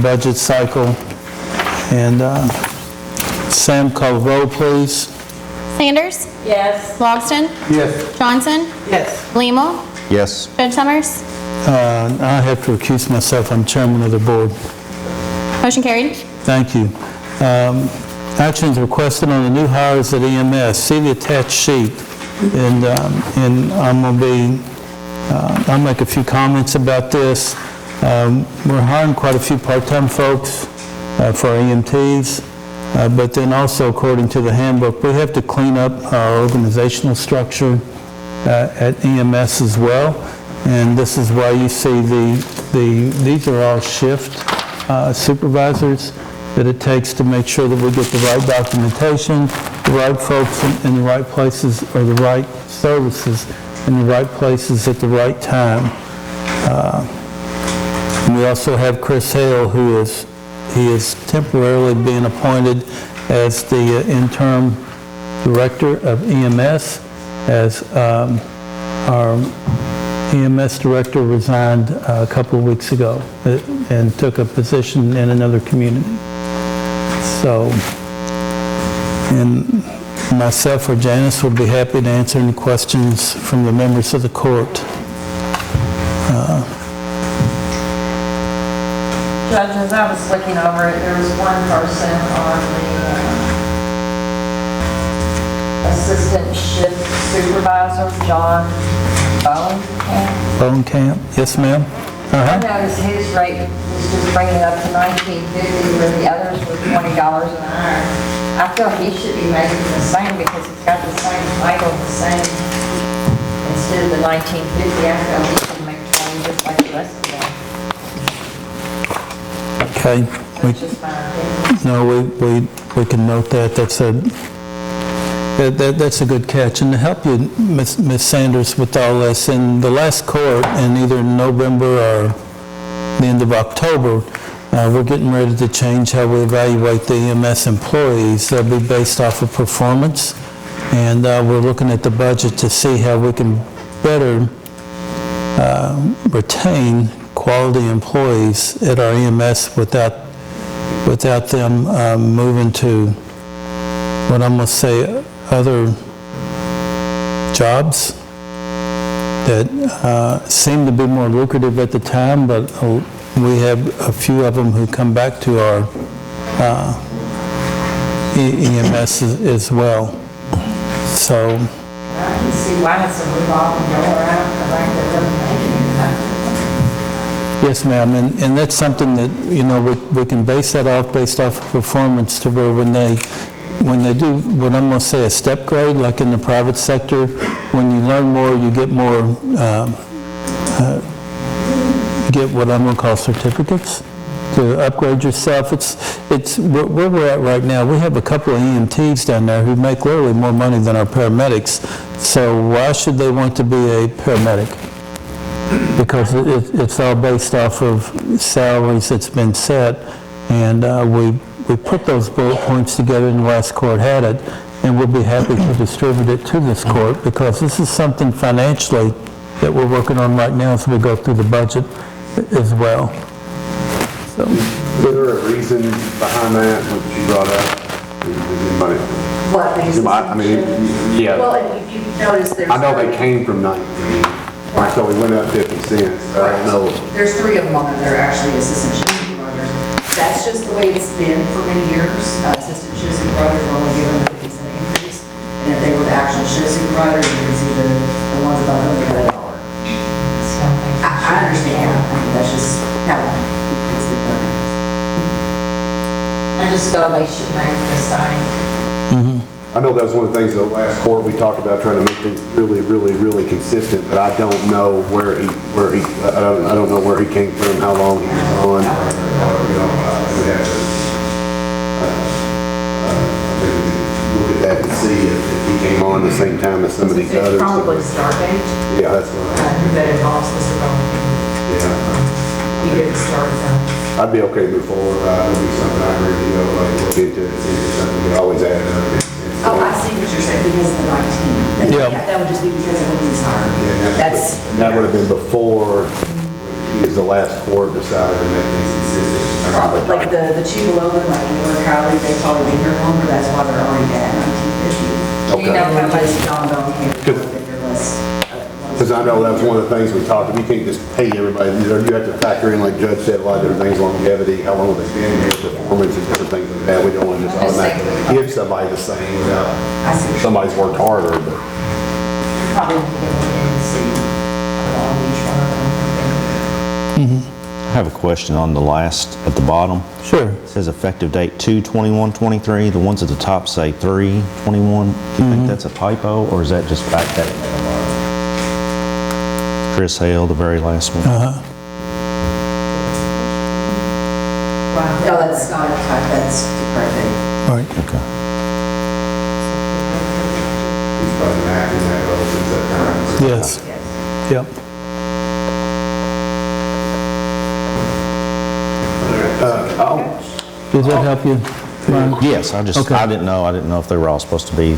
budget cycle. And Sam, call the roll, please. Sanders? Yes. Logsdon? Yes. Johnson? Yes. Blamel? Yes. Judge Summers? I have to recuse myself. I'm chairman of the board. Motion carried. Thank you. Actions requested on the new hires at EMS. See the attached sheet. And I'm going to be, I'll make a few comments about this. We're hiring quite a few part-time folks for our EMTs, but then also according to the handbook, we have to clean up our organizational structure at EMS as well. And this is why you see these are all shift supervisors that it takes to make sure that we get the right documentation, the right folks in the right places, or the right services in the right places at the right time. And we also have Chris Hale, who is temporarily being appointed as the interim director of EMS, as our EMS director resigned a couple of weeks ago and took a position in another community. So, and myself or Janice would be happy to answer any questions from the members of the court. Judge, as I was looking over it, there was one person on the assistant shift supervisor, John Bowenkamp, yes ma'am. I noticed his rate was just bringing it up to $19.50 where the others were $20 an hour. I feel he should be making the same because he's got the same title, the same, instead of the $19.50, I feel he should make 20 just like the rest of them. Okay. That's just my opinion. No, we can note that. That's a good catch. And to help you, Ms. Sanders, with all this, in the last court, in either November or the end of October, we're getting ready to change how we evaluate the EMS employees. They'll be based off of performance, and we're looking at the budget to see how we can better retain quality employees at our EMS without them moving to what I'm going to say other jobs that seem to be more lucrative at the time, but we have a few of them who come back to our EMS as well. So I can see why it's a revolving door out, I think that doesn't make any sense. yes, ma'am, and that's something that, you know, we can base that off based off of performance to where when they do what I'm going to say a step grade, like in the private sector, when you learn more, you get more, get what I'm going to call certificates to upgrade yourself. It's where we're at right now. We have a couple of EMTs down there who make literally more money than our paramedics. So why should they want to be a paramedic? Because it's all based off of salaries that's been set, and we put those bullet points together and the last court had it, and we'll be happy to distribute it to this court because this is something financially that we're working on right now as we go through the budget as well. So, is there a reason behind that, what you brought up? Anybody? What things? I mean, yeah. Well, if you notice, there's. I know they came from 19, so we went up 50 cents. I don't know. There's 3 of them on there that are actually assistant shift supervisors. That's just the way it's been for many years. Assistant shift supervisors are only given a 50-cent increase. And if they were the actual shift supervisors, you can see the ones above them get $1. I understand. I mean, that's just how it's been done. I just thought they should make the same. I know that was one of the things in the last court we talked about, trying to make things really, really, really consistent, but I don't know where he I don't know where he came from, how long he was on. You know, we have to look at that and see if he came on the same time as some of these others. Probably start date. Yeah, that's right. That involves Mr. Bowman. Yeah. He didn't start them. I'd be okay to move forward. It'd be something I agree with, you know, like look into it, see if it's something we always add up. Oh, I see what you're saying, because of the 19. Yeah. That would just be because of when he was hired. That's. And that would have been before, because the last court decided to make things consistent. Probably, like the 2 below them, like Miller Crowley, they've probably been here longer, that's why they're already at 1950. Okay. You know, how much John Bone here, your list. Because I know that was one of the things we talked about. You can't just pay everybody. You have to factor in, like Judge said, a lot of different things, longevity, how long they've been here, performance, and different things like that. We don't want to just automatically give somebody the same without somebody's worked harder. But Probably need to get one in and see how long each one of them. I have a question on the last, at the bottom. sure. It says effective date 2/21/23. The ones at the top say 3/21. Do you think that's a typo, or is that just backdating? Chris Hale, the very last one. No, that's not a type, that's the correct thing. All right. Okay. he's probably been acting that role since that time. Yes. Yep. Does that help you, Brian? Yes, Okay. I didn't know if they were all supposed to be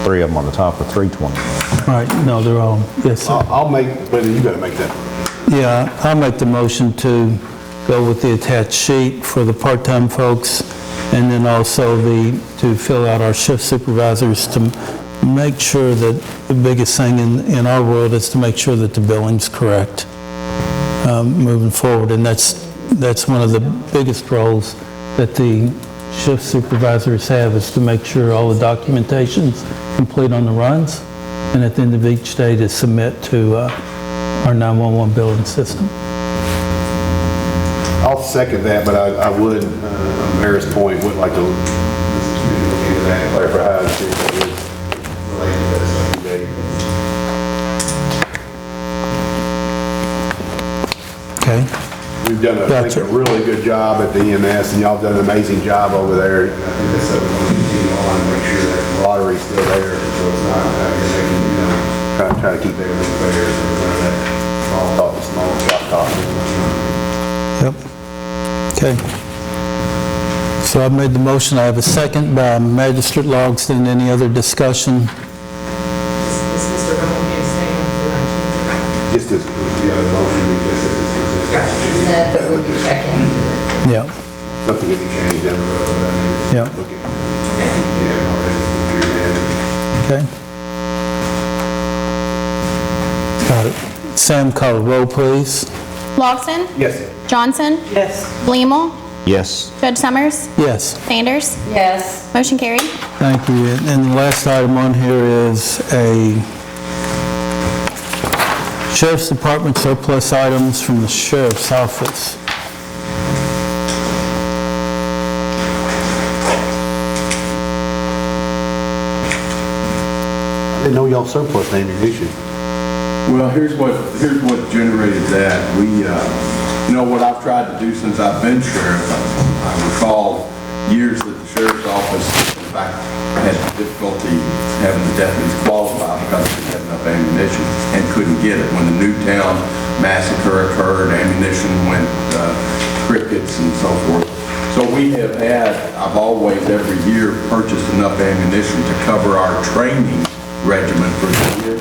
3 of them on the top or 3/20. All right, no, they're all, yes, sir. I'll make, but you got to make that. Yeah, I'll make the motion to go with the attached sheet for the part-time folks, and then also to fill out our shift supervisors to make sure that the biggest thing in our world is to make sure that the billing's correct moving forward, and that's one of the biggest roles that the shift supervisors have, is to make sure all the documentation's complete on the runs, and at the end of each day to submit to our 911 billing system. I'll second that, but I would, on Mayor's point, would like to look into that and clarify how it's related to that second day. Okay? We've done, I think, a really good job at the EMS, and y'all have done an amazing job over there. I think that's something we're going to continue on and make sure that the lottery's still there, so it's not, you're making, you know, try to keep everything fair, so that small shop talk. Yep. Okay. So I made the motion. I have a second by Magistrate Logsdon. Any other discussion? Is Mr. Bowman staying for 19? Just as, motion, just as That would be checking. Yeah. something that can change down the road. Yeah. Look at, Okay. Got it. Sam, call the roll, please. Logsdon? yes. Johnson? Yes. Blemmel? Yes. Judge Summers? Yes. Sanders? Yes. Motion carried. Thank you. And the last item on here is a Sheriff's Department surplus items from the Sheriff's Office. I didn't know y'all surplus ammunition. Well, here's what generated that. We, what I've tried to do since I've been sheriff, I recall years that the sheriff's office, in fact, had difficulty having the deputies qualify because they didn't have enough ammunition and couldn't get it. When the Newtown massacre occurred, ammunition went crickets and so forth. So we have I've always every year purchased enough ammunition to cover our training regimen for the year.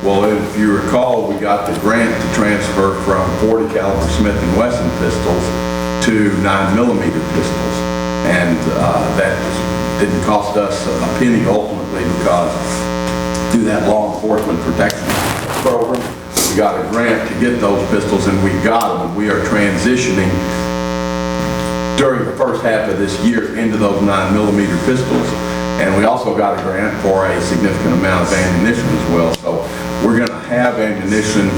Well, if you recall, we got the grant to transfer from 40 caliber Smith & Wesson pistols to 9mm pistols. And that didn't cost us a penny ultimately because through that law enforcement protection program, we got a grant to get those pistols and we got them. And we are transitioning during the first half of this year into those 9mm pistols. And we also got a grant for a significant amount of ammunition as well. So we're going to have ammunition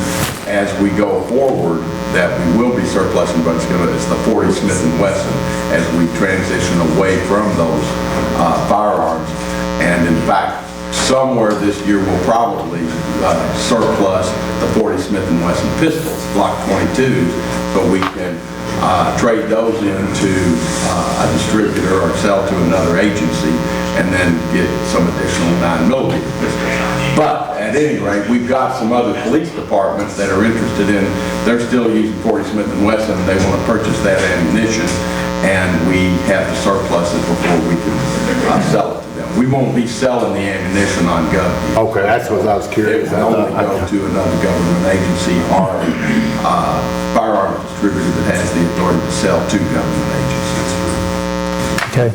as we go forward that we will be surplusing, but it's the 40 Smith & Wesson as we transition away from those firearms. And in fact, somewhere this year we'll probably surplus the 40 Smith & Wesson pistols, Glock 22s, so we can trade those into a distributor or sell to another agency and then get some additional 9mm pistols. But at any rate, we've got some other police departments that are interested in, they're still using 40 Smith & Wesson, and they want to purchase that ammunition, and we have to surplus it before we can sell it to them. We won't be selling the ammunition on government. Okay, that's what I was curious. It will only go to another government agency or a firearms distributor that has the authority to sell to government agencies. Okay.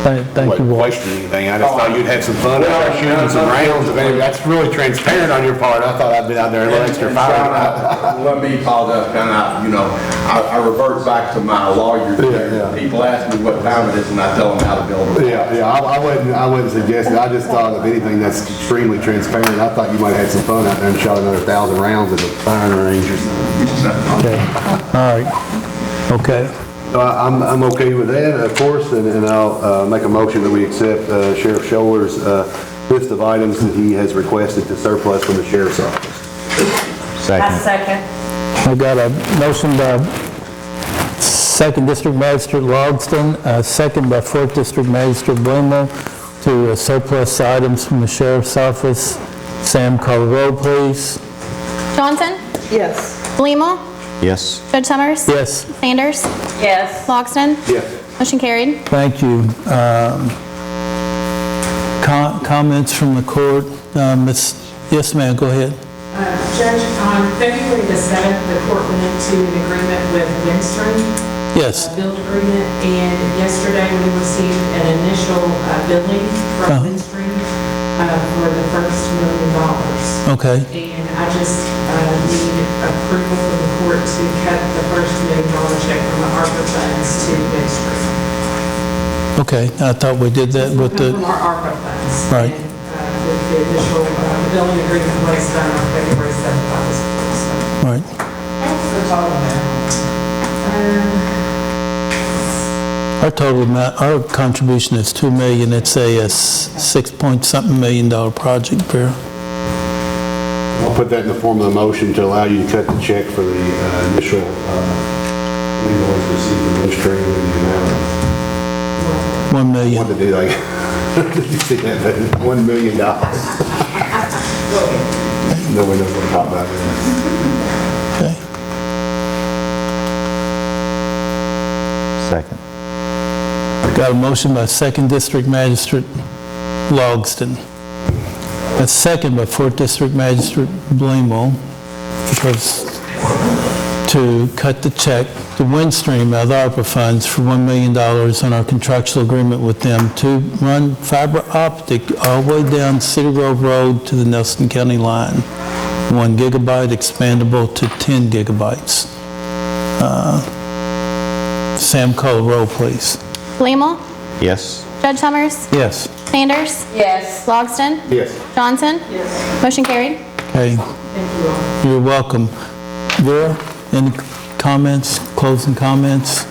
Thank you, Walt. Wasting anything. I just thought you'd have some fun out there shooting some rounds. That's really transparent on your part. I thought I'd been out there a little extra fire. Let me apologize, I revert back to my lawyer. People ask me what time it is and I tell them how to build it. I wouldn't suggest it. I just thought of anything that's extremely transparent. I thought you might have had some fun out there and shot another 1,000 rounds at the firing range or something. Okay. All right. Okay. I'm okay with that, of course, and I'll make a motion that we accept Sheriff Scholar's list of items that he has requested to surplus from the Sheriff's Office. I second. I got a motion by 2nd District Magistrate Logsdon, second by 4th District Magistrate Blemmel to surplus items from the Sheriff's Office. Sam, call the roll, please. Johnson? Yes. Blemmel? Yes. Judge Summers? Yes. Sanders? Yes. Logsdon? Yes. Motion carried. Thank you. Comments from the court? Yes, ma'am, go ahead. Judge, on February the 7th, the court went into an agreement with Windstream. Yes. Build agreement, and yesterday we received an initial billing from Windstream for the first $1 million. Okay. And I just need approval from the court to cut the first $1 million check from the ARPA funds to Windstream. Okay, I thought we did that with the... From our ARPA funds. Right. And with the initial billing agreement was done on February 7th by this court. So. Right. What's the total amount? Our total amount, our contribution is $2 million. It's a $6-point-something million project, Bear. I'll put that in the form of the motion to allow you to cut the check for the initial invoice received from Windstream in the amount of $1 million. What did did you see that? $1 million. Nobody knows what I'm talking about. Okay. Second. Got a motion by Second District Magistrate Logston. A second by Fourth District Magistrate Blamewell, because to cut the check to Windstream out of the ARPA funds for $1 million on our contractual agreement with them to run fiber optic all the way down City Grove Road to the Nelson County line. 1 gigabyte expandable to 10 gigabytes. Sam, call the roll, please. Blamel? Yes. Judge Summers? Yes. Sanders? Yes. Logston? Yes. Johnson? Yes. Motion carried. Okay. Thank you all. You're welcome. Vera, any comments, closing comments?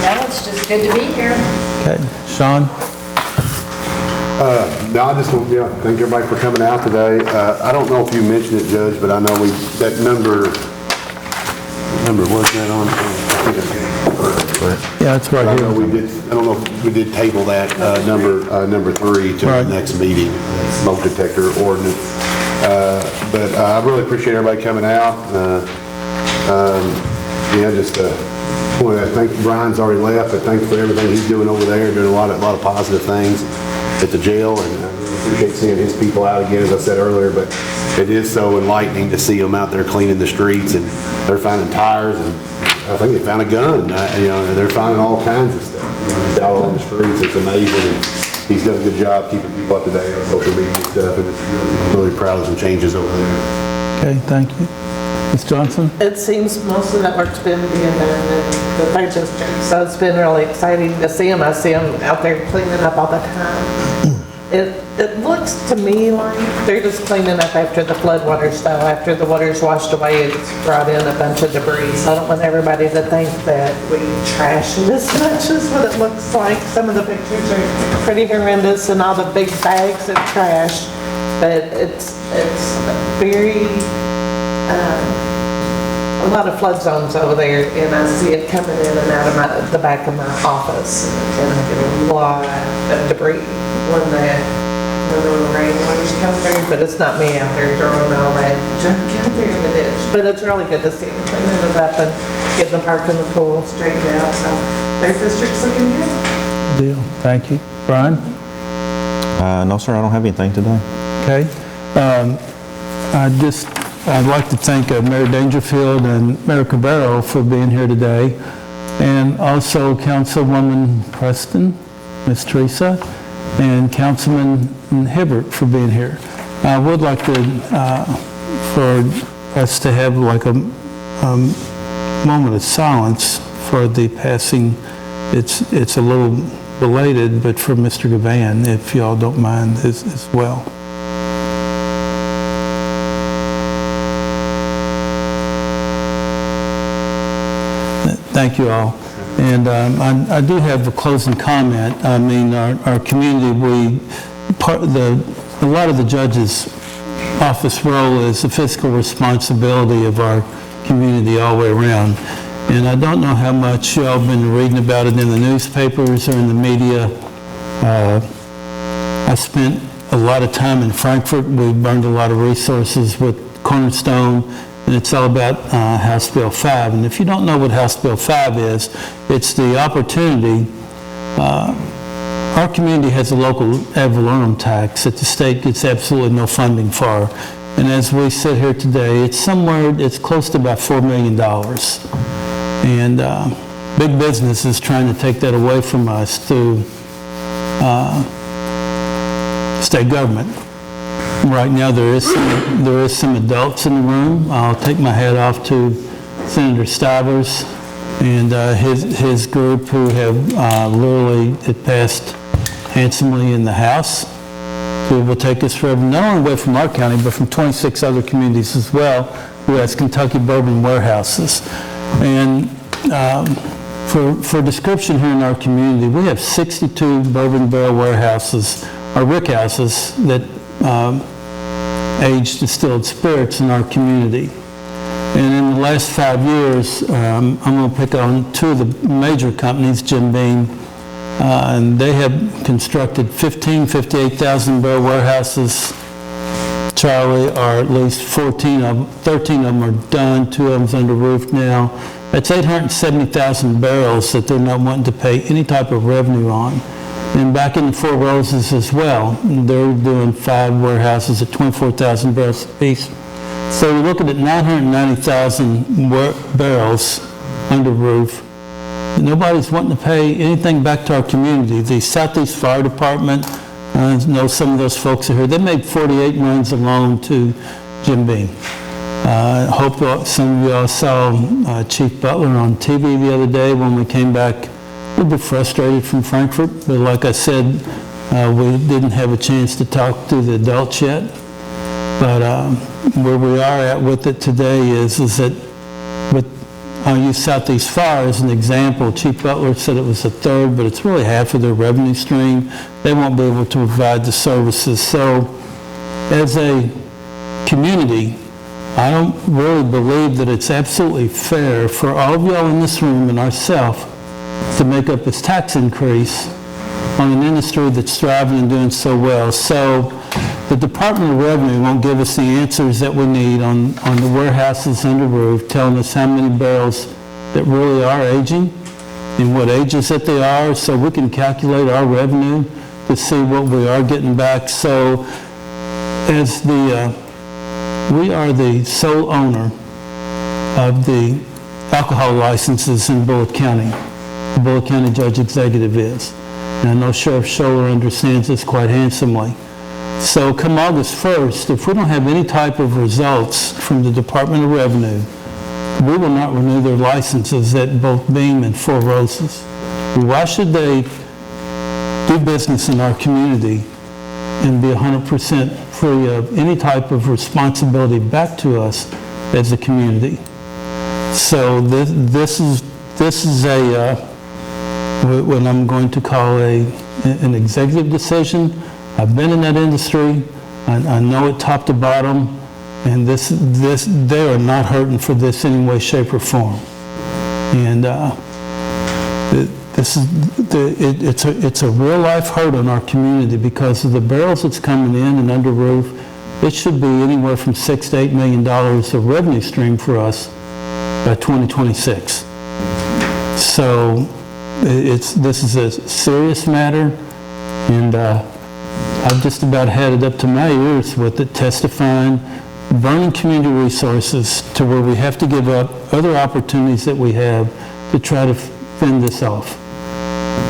No, it's just good to be here. Okay. Sean? No, I just want, thank everybody for coming out today. I don't know if you mentioned it, Judge, but I know that number, wasn't that on? Yeah, that's right I here. know I don't know if we did table that, number 3 to the next meeting, smoke detector ordinance. But I really appreciate everybody coming out. Just want to thank Brian's already left, but thanks for everything he's doing over there, doing a lot of positive things at the jail, and I really appreciate seeing his people out again, as I said earlier, but it is so enlightening to see them out there cleaning the streets, and they're finding tires, and I think they found a gun, they're finding all kinds of stuff out on the streets. It's amazing, and he's done a good job keeping people up to date on social media and stuff, and I'm really proud of some changes over there. Okay, thank you. Ms. Johnson? It seems most of that work's been being done in the third district, so it's been really exciting to see them. I see them out there cleaning up all the time. It looks to me like they're just cleaning up after the floodwaters, though. After the water's washed away, it's brought in a bunch of debris. So I don't want everybody to think that we trash it as much as what it looks like. Some of the pictures are pretty horrendous and all the big bags of trash, but it's very, a lot of flood zones over there, and I see it coming in and out of the back of my office, and I get a lot of debris when the rainwaters come through, but it's not me out there throwing all that junk out there in the ditch. But it's really good to see them cleaning it up and getting the park and the pool straightened out, so their district's looking good. Deal. Thank you. Brian? No, sir, I don't have anything today. Okay. I'd like to thank Mayor Dangerfield and Mayor Cabrero for being here today, and also Councilwoman Preston, Ms. Teresa, and Councilman Hibbert for being here. I would like to, for us to have like a moment of silence for the passing. It's a little belated, but for Mr. Gavan, if y'all don't mind as well. Thank you all. And I do have a closing comment. I mean, our community, a lot of the judge's office role is the fiscal responsibility of our community all the way around. And I don't know how much y'all have been reading about it in the newspapers or in the media. I spent a lot of time in Frankfurt. We burned a lot of resources with Cornerstone, and it's all about House Bill 5. And if you don't know what House Bill 5 is, it's the opportunity. Our community has a local ad valorem tax that the state gets absolutely no funding for. And as we sit here today, it's close to about $4 million. And big business is trying to take that away from us through state government. Right now, there is some adults in the room. I'll take my hat off to Senator Stivers and his group, who have literally, it passed handsomely in the House. Who will take us forever, not only away from our county, but from 26 other communities as well, who has Kentucky bourbon warehouses. And for description here in our community, we have 62 bourbon barrel warehouses, or rickhouses, that aged distilled spirits in our community. And in the last 5 years, I'm going to pick on two of the major companies, Jim Beam, and they have constructed 58,000 barrel warehouses. Charlie, are at least 13 of them are done, 2 of them's under roof now, That's 870,000 barrels that they're not wanting to pay any type of revenue on. And back in the Four Roses as well, they're doing 5 warehouses at 24,000 barrels apiece. So we're looking at 990,000 barrels under roof. Nobody's wanting to pay anything back to our community. The Southeast Fire Department, I know some of those folks are here, they made 48 runs alone to Jim Beam. I hope some of y'all saw Chief Butler on TV the other day when we came back a little bit frustrated from Frankfurt, but like I said, we didn't have a chance to talk to the adults yet. But where we are at with it today is that I'll use Southeast Fire as an example. Chief Butler said it was a third, but it's really half of their revenue stream. They won't be able to provide the services. So as a community, I don't really believe that it's absolutely fair for all of y'all in this room and ourselves to make up this tax increase on an industry that's thriving and doing so well. So the Department of Revenue won't give us the answers that we need on the warehouses under roof, telling us how many barrels that really are aging and what ages that they are, so we can calculate our revenue to see what we are getting back. So as we are the sole owner of the alcohol licenses in Bullitt County. The Bullitt County Judge Executive is. And I know Sheriff Scholler understands this quite handsomely. So come August 1st, if we don't have any type of results from the Department of Revenue, we will not renew their licenses at both Beam and Four Roses. Why should they do business in our community and be 100% free of any type of responsibility back to us as a community? So this is what I'm going to call an executive decision. I've been in that industry. I know it top to bottom, and they are not hurting for this in any way, shape, or form. And it's a real life hurt on our community because of the barrels that's coming in and under roof. It should be anywhere from $6 to $8 million of revenue stream for us by 2026. So this is a serious matter, and I've just about had it up to my ears with it, testifying, burning community resources to where we have to give up other opportunities that we have to try to fend this off.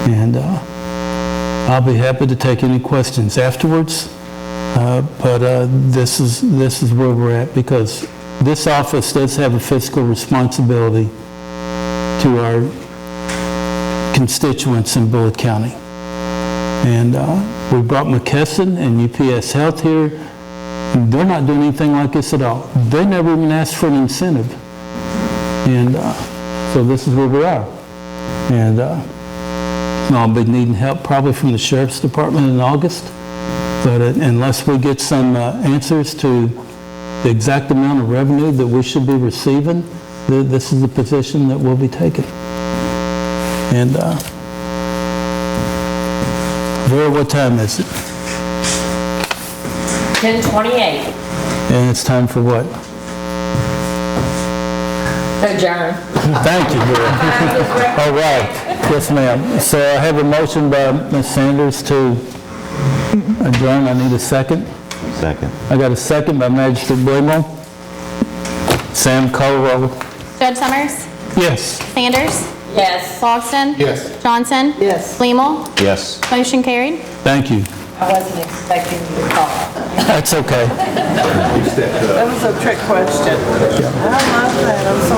And I'll be happy to take any questions afterwards, but this is where we're at, because this office does have a fiscal responsibility to our constituents in Bullitt County. And we brought McKesson and UPS Health here. They're not doing anything like this at all. They never even asked for an incentive. And so this is where we are. And I'll be needing help probably from the Sheriff's Department in August. But unless we get some answers to the exact amount of revenue that we should be receiving, this is the position that we'll be taking. And Vera, what time is it? 10:28. And it's time for what? Adjourn. Thank you, Vera. All right. Yes, ma'am. So I have a motion by Ms. Sanders to adjourn. I need a second. Second. I got a second by Magistrate Blamo. Sam, call the roll. Judge Summers? Yes. Sanders? Yes. Logston? Yes. Johnson? Yes. Blemo? Yes. Motion carried. Thank you. I wasn't expecting you to call. That's okay. That was a trick question. I love that. I'm so